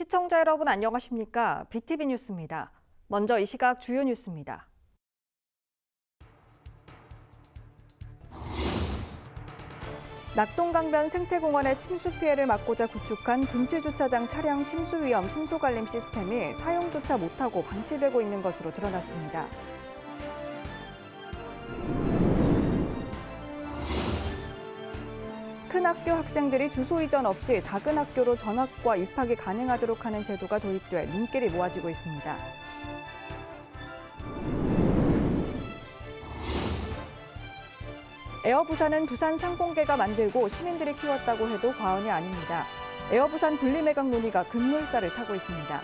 시청자 여러분 안녕하십니까? BTV 뉴스입니다. 먼저 이 시각 주요 뉴스입니다. 낙동강변 생태공원의 침수 피해를 막고자 구축한 둔치주차장 차량 침수 위험 신속알림 시스템이 사용조차 못하고 방치되고 있는 것으로 드러났습니다. 큰 학교 학생들이 주소 이전 없이 작은 학교로 전학과 입학이 가능하도록 하는 제도가 도입돼 눈길이 모아지고 있습니다. 에어부산은 부산 상공계가 만들고 시민들이 키웠다고 해도 과언이 아닙니다. 에어부산 분리매각 논의가 급물살을 타고 있습니다.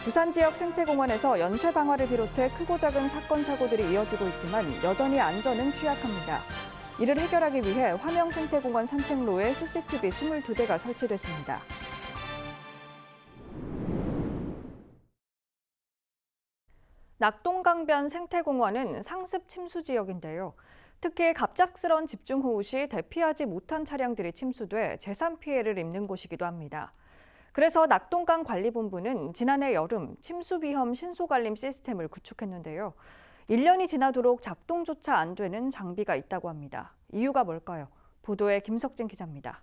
부산 지역 생태공원에서 연쇄 방화를 비롯해 크고 작은 사건 사고들이 이어지고 있지만 여전히 안전은 취약합니다. 이를 해결하기 위해 화명 생태공원 산책로에 CCTV 22대가 설치됐습니다. 낙동강변 생태공원은 상습 침수 지역인데요. 특히 갑작스런 집중호우 시 대피하지 못한 차량들이 침수돼 재산 피해를 입는 곳이기도 합니다. 그래서 낙동강 관리본부는 지난해 여름 침수 위험 신속알림 시스템을 구축했는데요. 1년이 지나도록 작동조차 안 되는 장비가 있다고 합니다. 이유가 뭘까요? 보도에 김석진 기자입니다.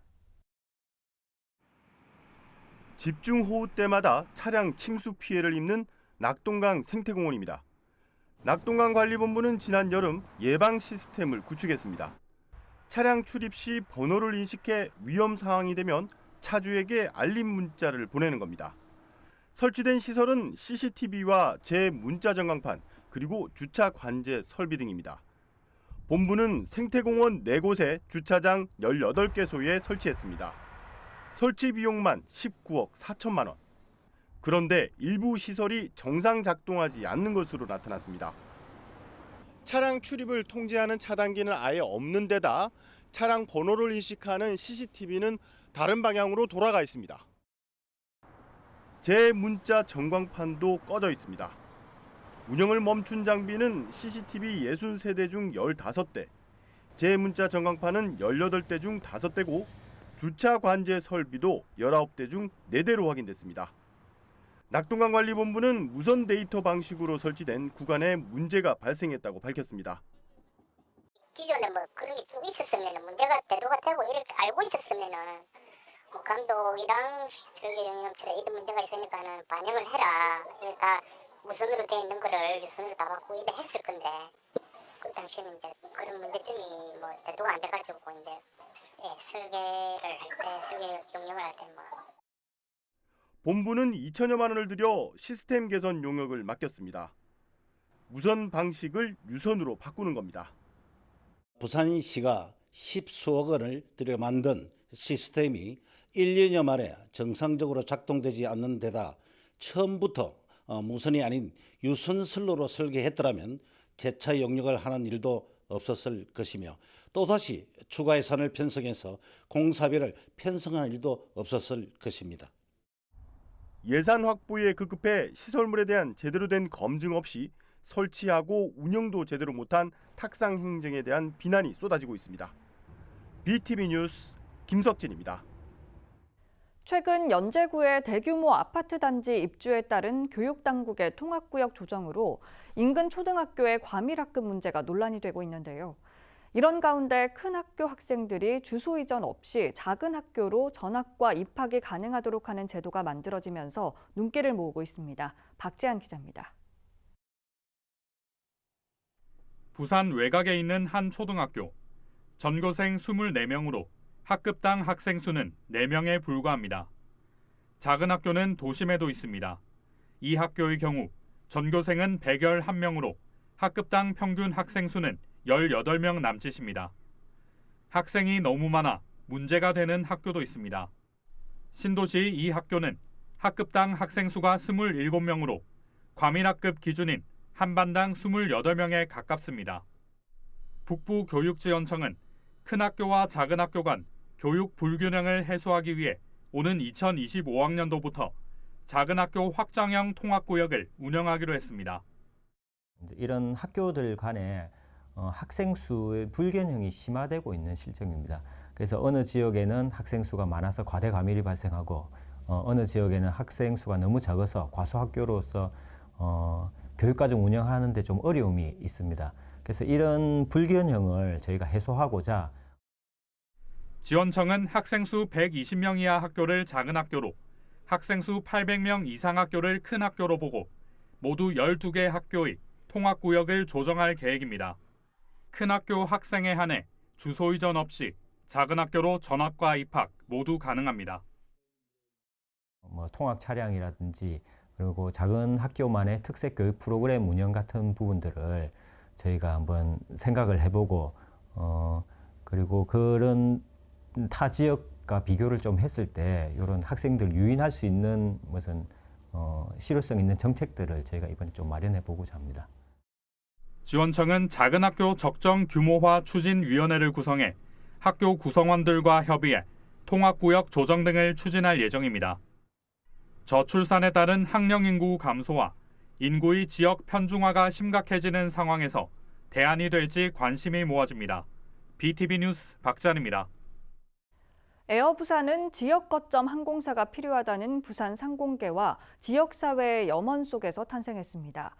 집중호우 때마다 차량 침수 피해를 입는 낙동강 생태공원입니다. 낙동강 관리본부는 지난 여름 예방 시스템을 구축했습니다. 차량 출입 시 번호를 인식해 위험 상황이 되면 차주에게 알림 문자를 보내는 겁니다. 설치된 시설은 CCTV와 제문자 전광판, 그리고 주차 관제 설비 등입니다. 본부는 생태공원 4곳에 주차장 18개소에 설치했습니다. 설치 비용만 19억 4천만 원. 그런데 일부 시설이 정상 작동하지 않는 것으로 나타났습니다. 차량 출입을 통제하는 차단기는 아예 없는 데다 차량 번호를 인식하는 CCTV는 다른 방향으로 돌아가 있습니다. 제문자 전광판도 꺼져 있습니다. 운영을 멈춘 장비는 CCTV 60세대 중 15대, 제문자 전광판은 18대 중 5대고 주차 관제 설비도 19대 중 4대로 확인됐습니다. 낙동강관리본부는 무선 데이터 방식으로 설치된 구간에 문제가 발생했다고 밝혔습니다. 기존에 그런 게 쭉 있었으면 문제가 대두가 되고 이렇게 알고 있었으면은 감독이랑 설계 영역처럼 이런 문제가 있으니까는 반영을 해라. 다 무선으로 돼 있는 거를 유선으로 다 받고 이래 했을 건데 그 당시에는 이제 그런 문제점이 대두가 안 돼가지고 이제 설계를 할 때 설계 용역을 할 때 본부는 2천여만 원을 들여 시스템 개선 용역을 맡겼습니다. 무선 방식을 유선으로 바꾸는 겁니다. 부산시가 10수억 원을 들여 만든 시스템이 1년여 만에 정상적으로 작동되지 않는 데다 처음부터 무선이 아닌 유선 선로로 설계했더라면 재차 용역을 하는 일도 없었을 것이며 또다시 추가 예산을 편성해서 공사비를 편성하는 일도 없었을 것입니다. 예산 확보에 급급해 시설물에 대한 제대로 된 검증 없이 설치하고 운영도 제대로 못한 탁상 행정에 대한 비난이 쏟아지고 있습니다. BTV 뉴스 김석진입니다. 최근 연제구의 대규모 아파트 단지 입주에 따른 교육당국의 통합구역 조정으로 인근 초등학교의 과밀학급 문제가 논란이 되고 있는데요. 이런 가운데 큰 학교 학생들이 주소 이전 없이 작은 학교로 전학과 입학이 가능하도록 하는 제도가 만들어지면서 눈길을 모으고 있습니다. 박재한 기자입니다. 부산 외곽에 있는 한 초등학교. 전교생 24명으로 학급당 학생 수는 4명에 불과합니다. 작은 학교는 도심에도 있습니다. 이 학교의 경우 전교생은 111명으로 학급당 평균 학생 수는 18명 남짓입니다. 학생이 너무 많아 문제가 되는 학교도 있습니다. 신도시 이 학교는 학급당 학생 수가 27명으로 과밀학급 기준인 한 반당 28명에 가깝습니다. 북부교육지원청은 큰 학교와 작은 학교 간 교육 불균형을 해소하기 위해 오는 2025학년도부터 작은 학교 확장형 통합구역을 운영하기로 했습니다. 이런 학교들 간에 학생 수의 불균형이 심화되고 있는 실정입니다. 그래서 어느 지역에는 학생 수가 많아서 과대 과밀이 발생하고 어느 지역에는 학생 수가 너무 적어서 과소학교로서 교육과정 운영하는 데 좀 어려움이 있습니다. 그래서 이런 불균형을 저희가 해소하고자 지원청은 학생 수 120명 이하 학교를 작은 학교로, 학생 수 800명 이상 학교를 큰 학교로 보고 모두 12개 학교의 통합구역을 조정할 계획입니다. 큰 학교 학생에 한해 주소 이전 없이 작은 학교로 전학과 입학 모두 가능합니다. 통학 차량이라든지 그리고 작은 학교만의 특색 교육 프로그램 운영 같은 부분들을 저희가 한번 생각을 해보고 그리고 그런 타 지역과 비교를 좀 했을 때 이런 학생들 유인할 수 있는 무슨 실효성 있는 정책들을 저희가 이번에 좀 마련해 보고자 합니다. 지원청은 작은 학교 적정 규모화 추진위원회를 구성해 학교 구성원들과 협의해 통합구역 조정 등을 추진할 예정입니다. 저출산에 따른 학령 인구 감소와 인구의 지역 편중화가 심각해지는 상황에서 대안이 될지 관심이 모아집니다. BTV 뉴스 박찬입니다. 에어부산은 지역 거점 항공사가 필요하다는 부산 상공계와 지역사회의 염원 속에서 탄생했습니다.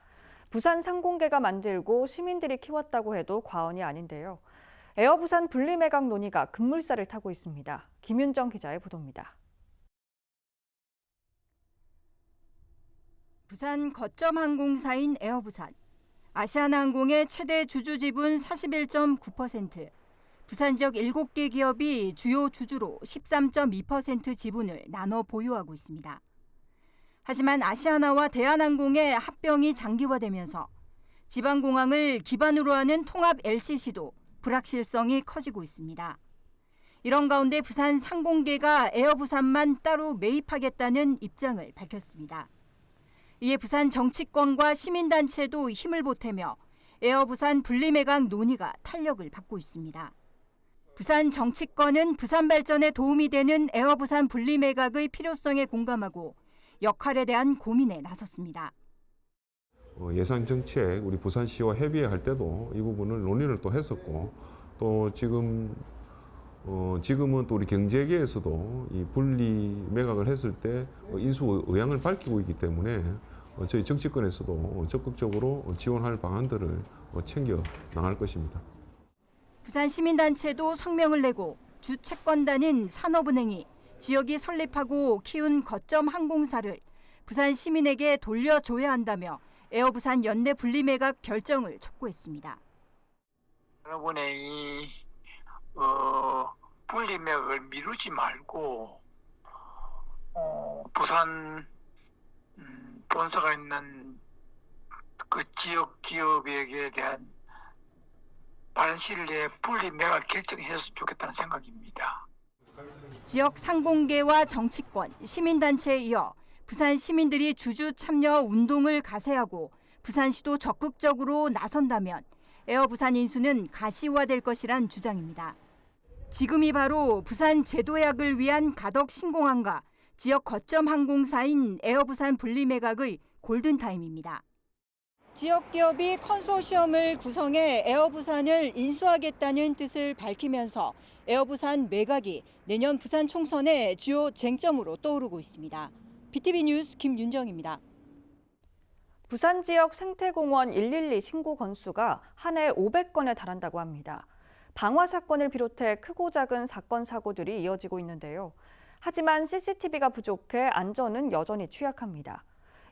부산 상공계가 만들고 시민들이 키웠다고 해도 과언이 아닌데요. 에어부산 분리매각 논의가 급물살을 타고 있습니다. 김윤정 기자의 보도입니다. 부산 거점 항공사인 에어부산. 아시아나항공의 최대 주주 지분 41.9%, 부산 지역 7개 기업이 주요 주주로 13.2% 지분을 나눠 보유하고 있습니다. 하지만 아시아나와 대한항공의 합병이 장기화되면서 지방공항을 기반으로 하는 통합 LCC도 불확실성이 커지고 있습니다. 이런 가운데 부산 상공계가 에어부산만 따로 매입하겠다는 입장을 밝혔습니다. 이에 부산 정치권과 시민단체도 힘을 보태며 에어부산 분리매각 논의가 탄력을 받고 있습니다. 부산 정치권은 부산 발전에 도움이 되는 에어부산 분리매각의 필요성에 공감하고 역할에 대한 고민에 나섰습니다. 예산 정책 우리 부산시와 협의할 때도 이 부분을 논의를 또 했었고 또 지금은 또 우리 경제계에서도 이 분리 매각을 했을 때 인수 의향을 밝히고 있기 때문에 저희 정치권에서도 적극적으로 지원할 방안들을 챙겨 나갈 것입니다. 부산 시민단체도 성명을 내고 주 채권단인 산업은행이 지역이 설립하고 키운 거점 항공사를 부산 시민에게 돌려줘야 한다며 에어부산 연내 분리매각 결정을 촉구했습니다. 여러분의 이 분리매각을 미루지 말고 부산 본사가 있는 그 지역 기업에게 대한 빠른 시일 내에 분리매각 결정했으면 좋겠다는 생각입니다. 지역 상공계와 정치권, 시민단체에 이어 부산 시민들이 주주 참여 운동을 가세하고 부산시도 적극적으로 나선다면 에어부산 인수는 가시화될 것이란 주장입니다. 지금이 바로 부산 제도약을 위한 가덕 신공항과 지역 거점 항공사인 에어부산 분리매각의 골든타임입니다. 지역 기업이 컨소시엄을 구성해 에어부산을 인수하겠다는 뜻을 밝히면서 에어부산 매각이 내년 부산 총선의 주요 쟁점으로 떠오르고 있습니다. BTV 뉴스 김윤정입니다. 부산 지역 생태공원 112 신고 건수가 한 해 500건에 달한다고 합니다. 방화 사건을 비롯해 크고 작은 사건 사고들이 이어지고 있는데요. 하지만 CCTV가 부족해 안전은 여전히 취약합니다.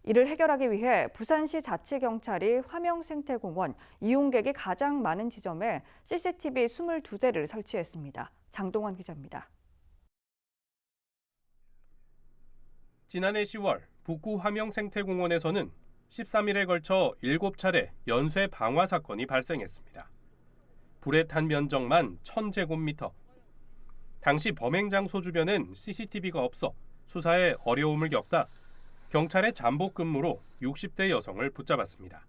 이를 해결하기 위해 부산시 자치경찰이 화명생태공원 이용객이 가장 많은 지점에 CCTV 22대를 설치했습니다. 장동환 기자입니다. 지난해 10월 북구 화명생태공원에서는 13일에 걸쳐 7차례 연쇄 방화 사건이 발생했습니다. 불에 탄 면적만 1000제곱미터. 당시 범행 장소 주변엔 CCTV가 없어 수사에 어려움을 겪다 경찰의 잠복 근무로 60대 여성을 붙잡았습니다.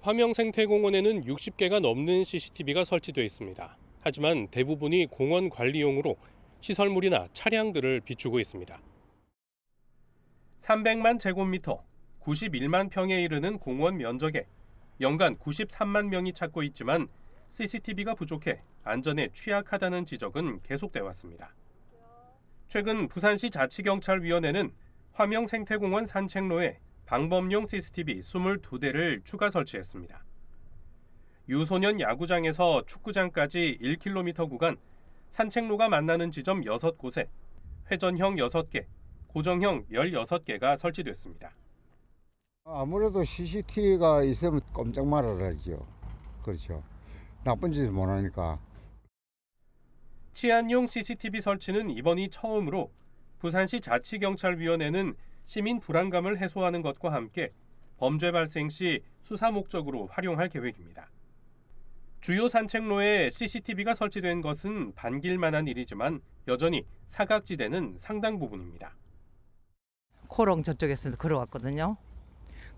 화명생태공원에는 60개가 넘는 CCTV가 설치되어 있습니다. 하지만 대부분이 공원 관리용으로 시설물이나 차량들을 비추고 있습니다. 300만 제곱미터, 91만 평에 이르는 공원 면적에 연간 93만 명이 찾고 있지만 CCTV가 부족해 안전에 취약하다는 지적은 계속돼 왔습니다. 최근 부산시 자치경찰위원회는 화명 생태공원 산책로에 방범용 CCTV 22대를 추가 설치했습니다. 유소년 야구장에서 축구장까지 1km 구간, 산책로가 만나는 지점 6곳에 회전형 6개, 고정형 16개가 설치됐습니다. 아무래도 CCTV가 있으면 꼼짝 말아라죠. 그렇죠. 나쁜 짓을 못 하니까. 치안용 CCTV 설치는 이번이 처음으로 부산시 자치경찰위원회는 시민 불안감을 해소하는 것과 함께 범죄 발생 시 수사 목적으로 활용할 계획입니다. 주요 산책로에 CCTV가 설치된 것은 반길만한 일이지만 여전히 사각지대는 상당 부분입니다. 코롱 저쪽에서 걸어왔거든요.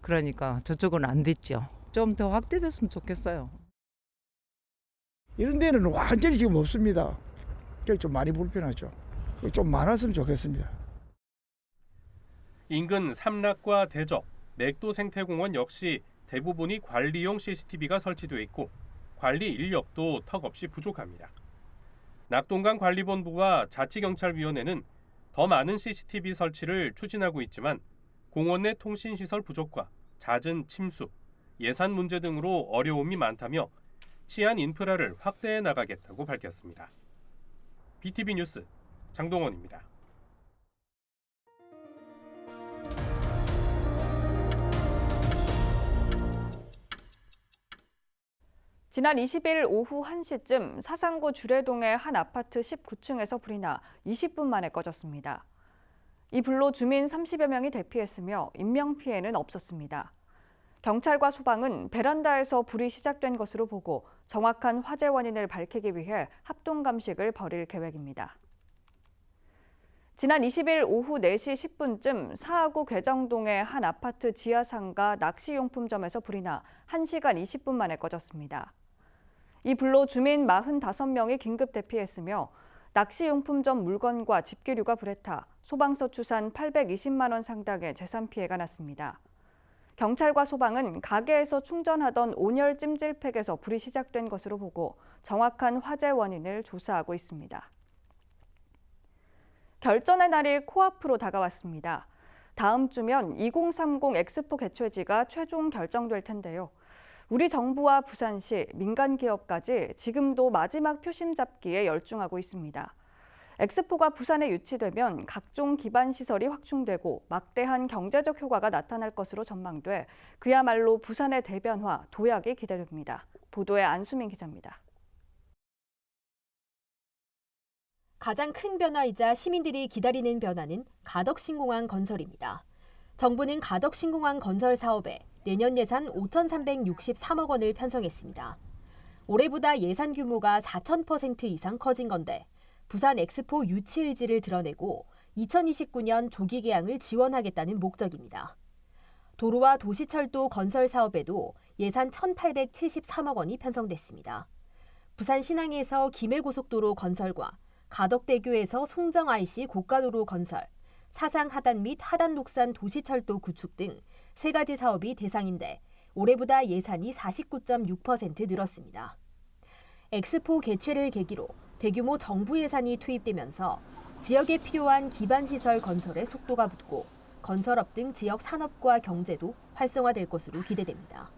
그러니까 저쪽은 안 됐죠. 좀 더 확대됐으면 좋겠어요. 이런 데는 완전히 지금 없습니다. 그게 좀 많이 불편하죠. 좀 많았으면 좋겠습니다. 인근 삼락과 대저, 맥도 생태공원 역시 대부분이 관리용 CCTV가 설치되어 있고 관리 인력도 턱없이 부족합니다. 낙동강 관리본부와 자치경찰위원회는 더 많은 CCTV 설치를 추진하고 있지만 공원 내 통신시설 부족과 잦은 침수, 예산 문제 등으로 어려움이 많다며 치안 인프라를 확대해 나가겠다고 밝혔습니다. BTV 뉴스 장동원입니다. 지난 20일 오후 1시쯤 사상구 주례동의 한 아파트 19층에서 불이 나 20분 만에 꺼졌습니다. 이 불로 주민 30여 명이 대피했으며 인명피해는 없었습니다. 경찰과 소방은 베란다에서 불이 시작된 것으로 보고 정확한 화재 원인을 밝히기 위해 합동감식을 벌일 계획입니다. 지난 20일 오후 4시 10분쯤 사하구 괴정동의 한 아파트 지하상가 낚시용품점에서 불이 나 1시간 20분 만에 꺼졌습니다. 이 불로 주민 45명이 긴급 대피했으며 낚시용품점 물건과 집기류가 불에 타 소방서 추산 820만 원 상당의 재산 피해가 났습니다. 경찰과 소방은 가게에서 충전하던 온열 찜질팩에서 불이 시작된 것으로 보고 정확한 화재 원인을 조사하고 있습니다. 결전의 날이 코앞으로 다가왔습니다. 다음 주면 2030 엑스포 개최지가 최종 결정될 텐데요. 우리 정부와 부산시, 민간 기업까지 지금도 마지막 표심 잡기에 열중하고 있습니다. 엑스포가 부산에 유치되면 각종 기반 시설이 확충되고 막대한 경제적 효과가 나타날 것으로 전망돼 그야말로 부산의 대변화, 도약이 기대됩니다. 보도에 안수민 기자입니다. 가장 큰 변화이자 시민들이 기다리는 변화는 가덕신공항 건설입니다. 정부는 가덕신공항 건설 사업에 내년 예산 5,363억 원을 편성했습니다. 올해보다 예산 규모가 4,000% 이상 커진 건데 부산 엑스포 유치 의지를 드러내고 2029년 조기 개항을 지원하겠다는 목적입니다. 도로와 도시철도 건설 사업에도 예산 1,873억 원이 편성됐습니다. 부산 신항에서 김해고속도로 건설과 가덕대교에서 송정 IC 고가도로 건설, 사상 하단 및 하단 녹산 도시철도 구축 등 3가지 사업이 대상인데 올해보다 예산이 49.6% 늘었습니다. 엑스포 개최를 계기로 대규모 정부 예산이 투입되면서 지역에 필요한 기반시설 건설에 속도가 붙고 건설업 등 지역 산업과 경제도 활성화될 것으로 기대됩니다.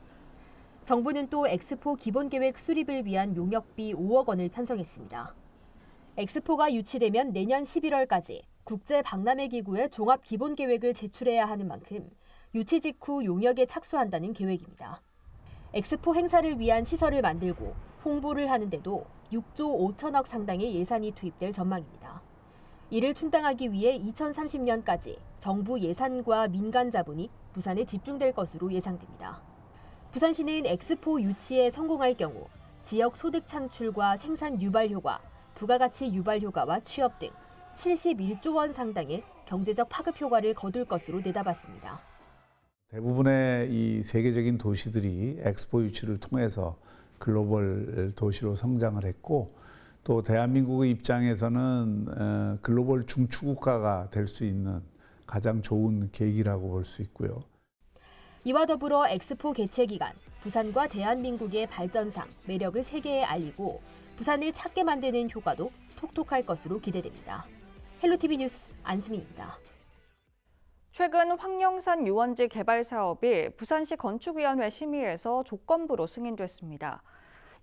정부는 또 엑스포 기본계획 수립을 위한 용역비 5억 원을 편성했습니다. 엑스포가 유치되면 내년 11월까지 국제박람회기구에 종합기본계획을 제출해야 하는 만큼 유치 직후 용역에 착수한다는 계획입니다. 엑스포 행사를 위한 시설을 만들고 홍보를 하는데도 6조 5천억 상당의 예산이 투입될 전망입니다. 이를 충당하기 위해 2030년까지 정부 예산과 민간 자본이 부산에 집중될 것으로 예상됩니다. 부산시는 엑스포 유치에 성공할 경우 지역 소득 창출과 생산 유발 효과, 부가가치 유발 효과와 취업 등 71조 원 상당의 경제적 파급 효과를 거둘 것으로 내다봤습니다. 대부분의 이 세계적인 도시들이 엑스포 유치를 통해서 글로벌 도시로 성장을 했고 또 대한민국의 입장에서는 글로벌 중추국가가 될 수 있는 가장 좋은 계기라고 볼 수 있고요. 이와 더불어 엑스포 개최 기간 부산과 대한민국의 발전상, 매력을 세계에 알리고 부산을 찾게 만드는 효과도 톡톡할 것으로 기대됩니다. 헬로티비 뉴스 안수민입니다. 최근 황령산 유원지 개발 사업이 부산시 건축위원회 심의에서 조건부로 승인됐습니다.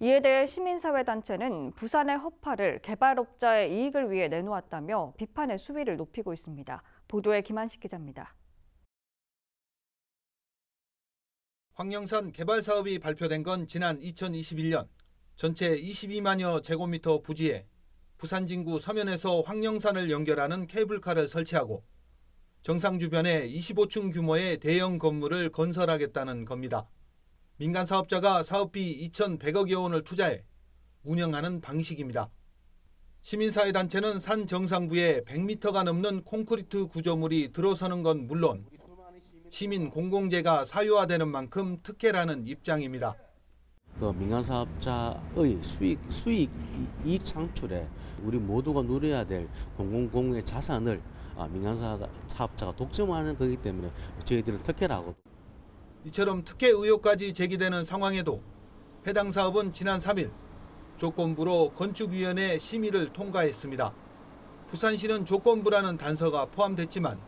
이에 대해 시민사회단체는 부산의 허파를 개발업자의 이익을 위해 내놓았다며 비판의 수위를 높이고 있습니다. 보도에 김한식 기자입니다. 황령산 개발 사업이 발표된 건 지난 2021년 전체 22만여 제곱미터 부지에 부산 진구 서면에서 황령산을 연결하는 케이블카를 설치하고 정상 주변에 25층 규모의 대형 건물을 건설하겠다는 겁니다. 민간 사업자가 사업비 2,100억여 원을 투자해 운영하는 방식입니다. 시민사회단체는 산 정상부에 100m가 넘는 콘크리트 구조물이 들어서는 건 물론 시민 공공재가 사유화되는 만큼 특혜라는 입장입니다. 민간 사업자의 수익 이익 창출에 우리 모두가 누려야 될 공공의 자산을 민간 사업자가 독점하는 거기 때문에 저희들은 특혜라고. 이처럼 특혜 의혹까지 제기되는 상황에도 해당 사업은 지난 3일 조건부로 건축위원회 심의를 통과했습니다. 부산시는 조건부라는 단서가 포함됐지만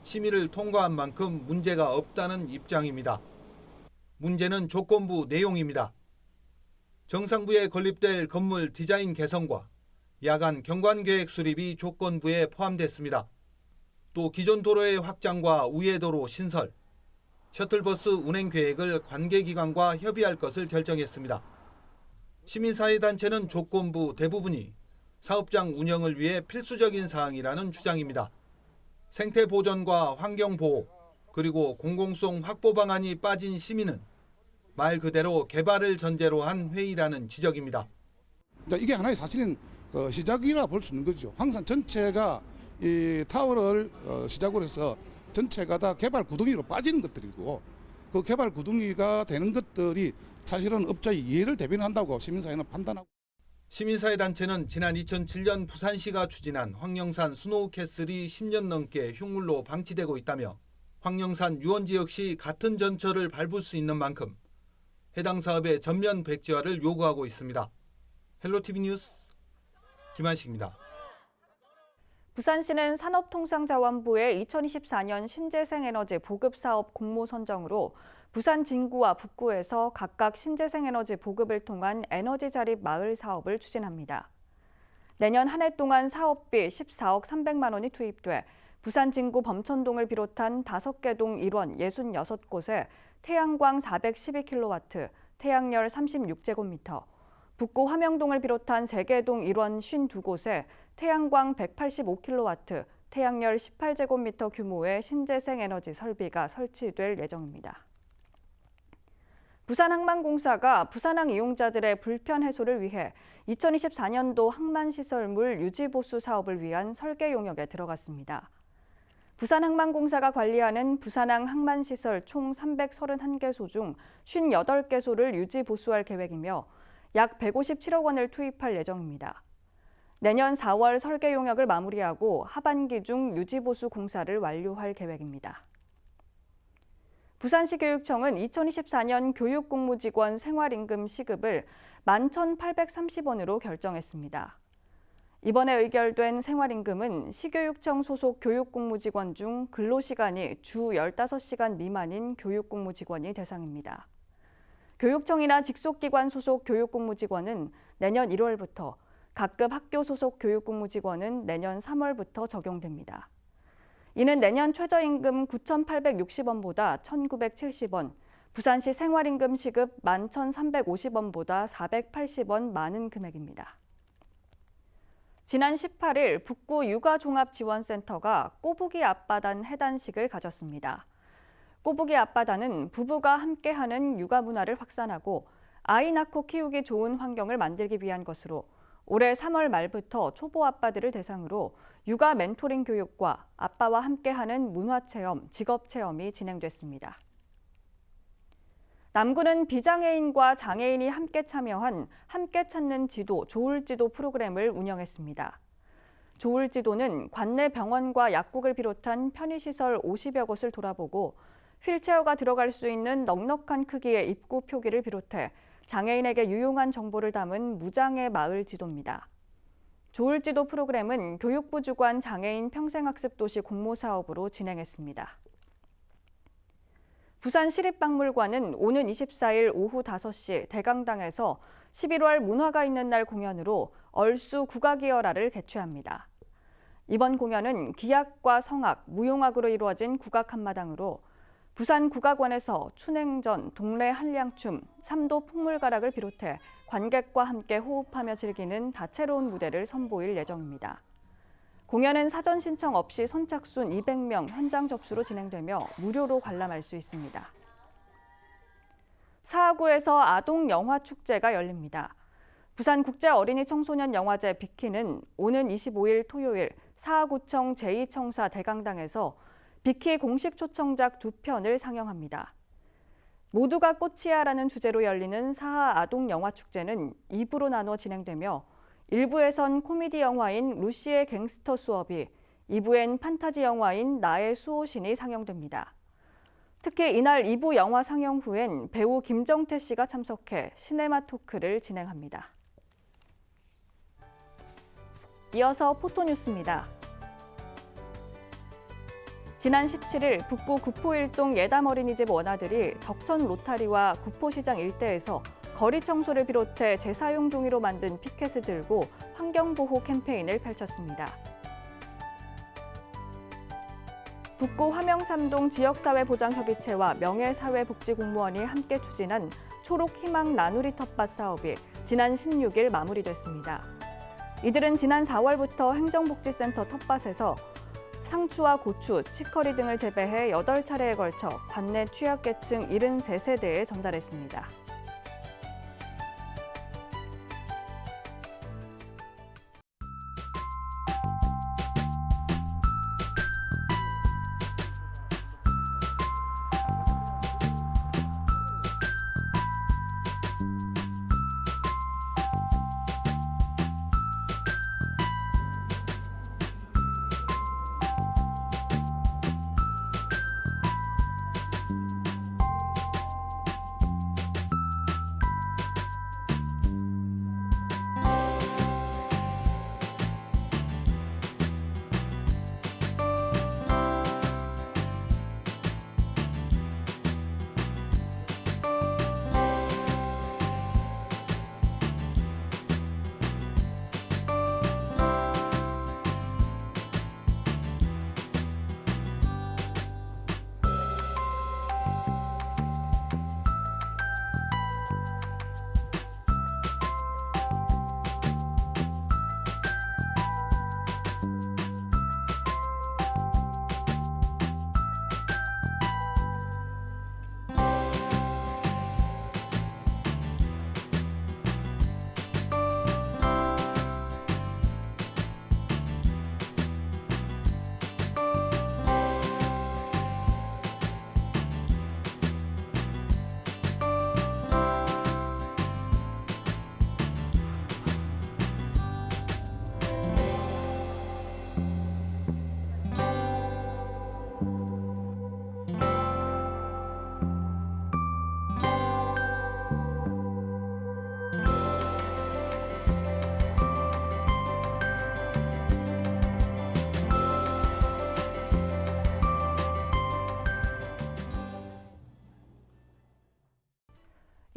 심의를 통과한 만큼 문제가 없다는 입장입니다. 문제는 조건부 내용입니다. 정상부에 건립될 건물 디자인 개선과 야간 경관계획 수립이 조건부에 포함됐습니다. 또 기존 도로의 확장과 우회도로 신설, 셔틀버스 운행 계획을 관계기관과 협의할 것을 결정했습니다. 시민사회단체는 조건부 대부분이 사업장 운영을 위해 필수적인 사항이라는 주장입니다. 생태 보존과 환경 보호, 그리고 공공성 확보 방안이 빠진 심의는 말 그대로 개발을 전제로 한 회의라는 지적입니다. 이게 하나의 사실은 시작이라 볼 수 있는 거죠. 황산 전체가 이 타워를 시작으로 해서 전체가 다 개발 구덩이로 빠지는 것들이고 그 개발 구덩이가 되는 것들이 사실은 업자의 이해를 대변한다고 시민사회는 판단하고. 시민사회단체는 지난 2007년 부산시가 추진한 황령산 스노우캐슬이 10년 넘게 흉물로 방치되고 있다며 황령산 유원지 역시 같은 전철을 밟을 수 있는 만큼 해당 사업의 전면 백지화를 요구하고 있습니다. 헬로티비 뉴스 김한식입니다. 부산시는 산업통상자원부의 2024년 신재생에너지 보급사업 공모 선정으로 부산 진구와 북구에서 각각 신재생에너지 보급을 통한 에너지 자립 마을 사업을 추진합니다. 내년 한 해 동안 사업비 14억 300만 원이 투입돼 부산 진구 범천동을 비롯한 5개 동 일원 66곳에 태양광 412kW, 태양열 36제곱미터, 북구 화명동을 비롯한 3개 동 일원 52곳에 태양광 185kW, 태양열 18제곱미터 규모의 신재생에너지 설비가 설치될 예정입니다. 부산항만공사가 부산항 이용자들의 불편 해소를 위해 2024년도 항만시설물 유지보수 사업을 위한 설계 용역에 들어갔습니다. 부산항만공사가 관리하는 부산항 항만시설 총 331개소 중 58개소를 유지보수할 계획이며 약 157억 원을 투입할 예정입니다. 내년 4월 설계 용역을 마무리하고 하반기 중 유지보수 공사를 완료할 계획입니다. 부산시 교육청은 2024년 교육공무직원 생활임금 시급을 11,830원으로 결정했습니다. 이번에 의결된 생활임금은 시교육청 소속 교육공무직원 중 근로시간이 주 15시간 미만인 교육공무직원이 대상입니다. 교육청이나 직속기관 소속 교육공무직원은 내년 1월부터, 각급 학교 소속 교육공무직원은 내년 3월부터 적용됩니다. 이는 내년 최저임금 9,860원보다 1,970원, 부산시 생활임금 시급 11,350원보다 480원 많은 금액입니다. 지난 18일 북구 육아종합지원센터가 꼬부기 앞바단 해단식을 가졌습니다. 꼬부기 앞바다는 부부가 함께하는 육아 문화를 확산하고 아이 낳고 키우기 좋은 환경을 만들기 위한 것으로 올해 3월 말부터 초보 아빠들을 대상으로 육아 멘토링 교육과 아빠와 함께하는 문화체험, 직업체험이 진행됐습니다. 남구는 비장애인과 장애인이 함께 참여한 함께 찾는 지도, 좋을지도 프로그램을 운영했습니다. 좋을지도는 관내 병원과 약국을 비롯한 편의시설 50여 곳을 돌아보고 휠체어가 들어갈 수 있는 넉넉한 크기의 입구 표기를 비롯해 장애인에게 유용한 정보를 담은 무장애 마을 지도입니다. 조을지도 프로그램은 교육부 주관 장애인 평생학습도시 공모사업으로 진행했습니다. 부산시립박물관은 오는 24일 오후 5시 대강당에서 11월 문화가 있는 날 공연으로 얼쑤 국악이어라를 개최합니다. 이번 공연은 기악과 성악, 무용악으로 이루어진 국악 한마당으로 부산국악원에서 춘행전, 동래 한량춤, 삼도 풍물가락을 비롯해 관객과 함께 호흡하며 즐기는 다채로운 무대를 선보일 예정입니다. 공연은 사전 신청 없이 선착순 200명 현장 접수로 진행되며 무료로 관람할 수 있습니다. 사하구에서 아동영화축제가 열립니다. 부산국제어린이청소년영화제 비키는 오는 25일 토요일 사하구청 제2청사 대강당에서 비키 공식 초청작 2편을 상영합니다. 모두가 꽃이야라는 주제로 열리는 사하 아동영화축제는 2부로 나눠 진행되며 1부에선 코미디 영화인 루시의 갱스터 수업이, 2부엔 판타지 영화인 나의 수호신이 상영됩니다. 특히 이날 2부 영화 상영 후엔 배우 김정태 씨가 참석해 시네마 토크를 진행합니다. 이어서 포토뉴스입니다. 지난 17일 북구 구포일동 예담 어린이집 원아들이 덕천 로타리와 구포시장 일대에서 거리 청소를 비롯해 재사용 종이로 만든 피켓을 들고 환경보호 캠페인을 펼쳤습니다. 북구 화명삼동 지역사회보장협의체와 명예사회복지공무원이 함께 추진한 초록희망 나누리 텃밭 사업이 지난 16일 마무리됐습니다. 이들은 지난 4월부터 행정복지센터 텃밭에서 상추와 고추, 치커리 등을 재배해 8차례에 걸쳐 관내 취약계층 73세대에 전달했습니다.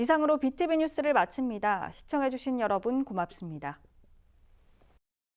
이상으로 BTV 뉴스를 마칩니다. 시청해주신 여러분 고맙습니다.